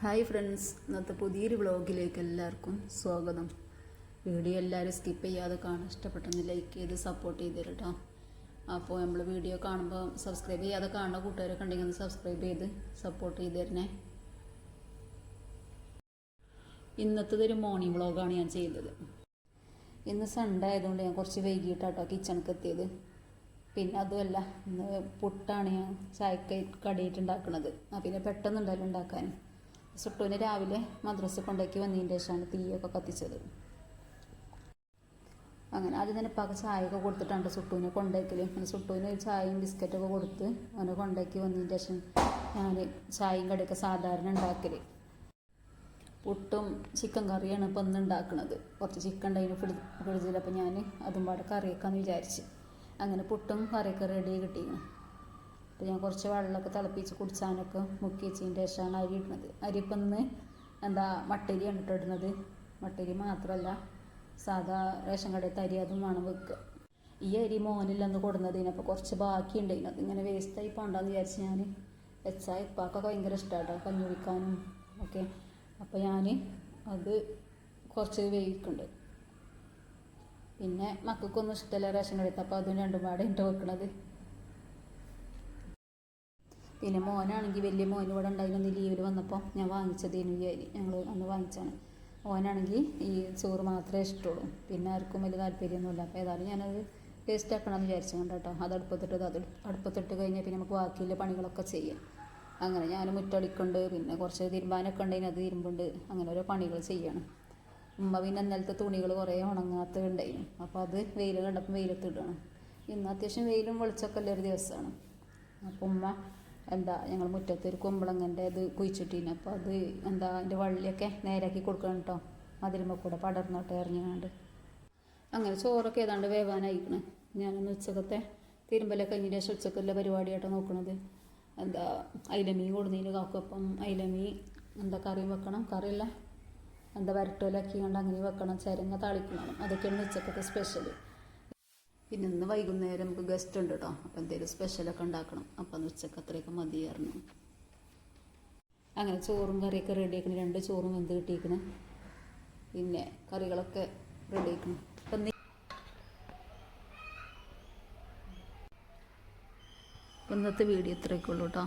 Hi friends, ഇന്നത്തെ പുതിയൊരു വ്ളോഗിലേക്ക് എല്ലാവർക്കും സ്വാഗതം. വീഡിയോ എല്ലാവരും സ്കിപ്പ് ചെയ്യാതെ കാണാൻ ഇഷ്ടപ്പെട്ടെന്ന് ലൈക്ക് ചെയ്ത് സപ്പോർട്ട് ചെയ്ത് തരും കേട്ടോ. അപ്പോൾ നമ്മൾ വീഡിയോ കാണുമ്പോൾ സബ്സ്ക്രൈബ് ചെയ്യാതെ കാണുന്ന കൂട്ടുകാരൊക്കെ ഉണ്ടെങ്കിൽ ഒന്ന് സബ്സ്ക്രൈബ് ചെയ്ത് സപ്പോർട്ട് ചെയ്ത് തരണേ. ഇന്നത്തേതൊരു മോർണിംഗ് വ്ളോഗാണ് ഞാൻ ചെയ്തത്. ഇന്ന് സൺഡേ ആയതുകൊണ്ട് ഞാൻ കുറച്ച് വൈകിട്ടാട്ടോ കിച്ചണിക്ക് എത്തിയത്. പിന്നെ അതുമല്ല, ഇന്ന് പുട്ടാണ് ഞാൻ ചായക്ക് കടിയിട്ട് ഉണ്ടാക്കുന്നത്. പിന്നെ പെട്ടെന്നുണ്ടല്ലോ ഉണ്ടാക്കാൻ. സുട്ടുവിനെ രാവിലെ മദ്രസ കൊണ്ടാക്കി വന്നതിന് ശേഷമാണ് തീയൊക്കെ കത്തിച്ചത്. അങ്ങനെ ആദ്യം തന്നെ പക ചായയൊക്കെ കൊടുത്തിട്ടാണ് സുട്ടുവിനെ കൊണ്ടാക്കൽ. പിന്നെ സുട്ടുവിന് ചായയും ബിസ്ക്കറ്റൊക്കെ കൊടുത്ത് അവനെ കൊണ്ടാക്കി വന്നതിന് ശേഷം ഞാൻ ചായയും കടിയൊക്കെ സാധാരണ ഉണ്ടാക്കൽ. പുട്ടും ചിക്കൻ കറിയാണ് ഇപ്പം ഇന്ന് ഉണ്ടാക്കുന്നത്. കുറച്ച് ചിക്കൻ ഉണ്ടായിരുന്നു ഫ്രിഡ്ജിൽ. അപ്പോൾ ഞാൻ അതും പാടെ കറിയൊക്കെയെന്ന് വിചാരിച്ച് അങ്ങനെ പുട്ടും കറിയൊക്കെ റെഡി കിട്ടിയിരുന്നു. അപ്പോൾ ഞാൻ കുറച്ച് വെള്ളമൊക്കെ തിളപ്പിച്ച് കുടിച്ചാനൊക്കെ മുക്കി വെച്ചതിന് ശേഷമാണ് അരി ഇടുന്നത്. അരി ഇപ്പം ഇന്ന് മട്ടരിയാണ് ഇട്ടിടുന്നത്. മട്ടരി മാത്രമല്ല, സാധാ റേഷൻ കടയത്തെ അരി അതും വേണം വെക്കുക. ഈ അരി മോനില്ലെന്ന് കൊടുന്നതിന് അപ്പോൾ കുറച്ച് ബാക്കി ഉണ്ടായിരുന്നു. അതിങ്ങനെ വേസ്റ്റായി പോകണ്ടെന്ന് വിചാരിച്ച് ഞാൻ വെച്ചാൽ ഇപ്പൊക്കെ ഭയങ്കര ഇഷ്ടമാട്ടോ കഞ്ഞി കുടിക്കാനും ഒക്കെ. അപ്പോൾ ഞാൻ അത് കുറച്ച് വേവിക്കുന്നുണ്ട്. പിന്നെ മക്കൾക്കൊന്നും ഇഷ്ടമല്ല റേഷൻ കടയത്തെ, അപ്പോൾ അതും രണ്ടും പാടെ ഇട്ട് വെക്കണത്. പിന്നെ മോനാണെങ്കിൽ വലിയ മോൻ ഇവിടെ ഉണ്ടായിരുന്നു ലീവിൽ വന്നപ്പോൾ ഞാൻ വാങ്ങിച്ചതേനു ഈ അരി. ഞങ്ങൾ അന്ന് വാങ്ങിച്ചാണ്. മോനാണെങ്കിൽ ഈ ചോറ് മാത്രമേ ഇഷ്ടമുള്ളൂ. പിന്നെ ആർക്കും വലിയ താല്പര്യമൊന്നുമില്ല. അപ്പോൾ ഏതായാലും ഞാനത് ടേസ്റ്റ് ആക്കണമെന്ന് വിചാരിച്ചു കേട്ടോ. അത് അടുപ്പത്തിട്ട് കഴിഞ്ഞാൽ പിന്നെ നമുക്ക് ബാക്കിയുള്ള പണികളൊക്കെ ചെയ്യാം. അങ്ങനെ ഞാൻ മുറ്റടിക്കുന്നുണ്ട്. പിന്നെ കുറച്ച് തിരുമ്പാനൊക്കെ ഉണ്ടെങ്കിൽ അത് തിരുമ്പുണ്ട്. അങ്ങനെ ഓരോ പണികൾ ചെയ്യണം. ഉമ്മ പിന്നെ ഇന്നലത്തെ തുണികൾ കുറേ ഉണങ്ങാത്തത് ഉണ്ടായിരുന്നു. അപ്പോൾ അത് വെയിൽ കണ്ടപ്പോൾ വെയിലത്തിടണം. ഇന്ന് അത്യാവശ്യം വെയിലും വെളിച്ചമൊക്കെ ഉള്ളൊരു ദിവസമാണ്. അപ്പോൾ ഉമ്മ ഞങ്ങൾ മുറ്റത്ത് ഒരു കുമ്പളങ്ങൻ്റെ ഇത് കുഴിച്ചിട്ടിന്. അപ്പോൾ അത് അതിൻ്റെ വള്ളിയൊക്കെ നേരാക്കി കൊടുക്കണം കേട്ടോ. അതിലുമ്പോൾ കൂടെ പടർന്നോട്ടെ ഇറങ്ങിയാണ്ട്. അങ്ങനെ ചോറൊക്കെ ഏതാണ്ട് വേവാനായിക്കണം. ഞാനൊന്ന് ഉച്ചക്കത്തെ തിരുമ്പലൊക്കെ കഴിഞ്ഞതിന് ശേഷം ഉച്ചക്കല്ല പരിപാടിയായിട്ടോ നോക്കണത്. അയിലമീൻ കൊടുന്നതിന് കാക്കും. അയിലമീൻ കറിയും വെക്കണം. കറിയല്ല വരട്ടോലാക്കി കൊണ്ട് അങ്ങനെ വെക്കണം. ചരങ്ങ താളിക്കണം. അതൊക്കെയാണ് ഉച്ചക്കത്തെ സ്പെഷ്യൽ. പിന്നെ ഇന്ന് വൈകുന്നേരം നമുക്ക് ഗസ്റ്റ് ഉണ്ട് കേട്ടോ. അപ്പോൾ എന്തെങ്കിലും സ്പെഷ്യലൊക്കെ ഉണ്ടാക്കണം. അപ്പം അന്ന് ഉച്ചക്ക് അത്രയൊക്കെ മതിയായിരുന്നു. അങ്ങനെ ചോറും കറിയൊക്കെ റെഡി ആക്കണം. 2 ചോറും വെന്ത് കിട്ടിയിരിക്കണം. പിന്നെ കറികളൊക്കെ റെഡി ആക്കണം. അപ്പം ഇന്നത്തെ വീഡിയോ ഇത്രയൊക്കെ ഉള്ളൂ കേട്ടോ.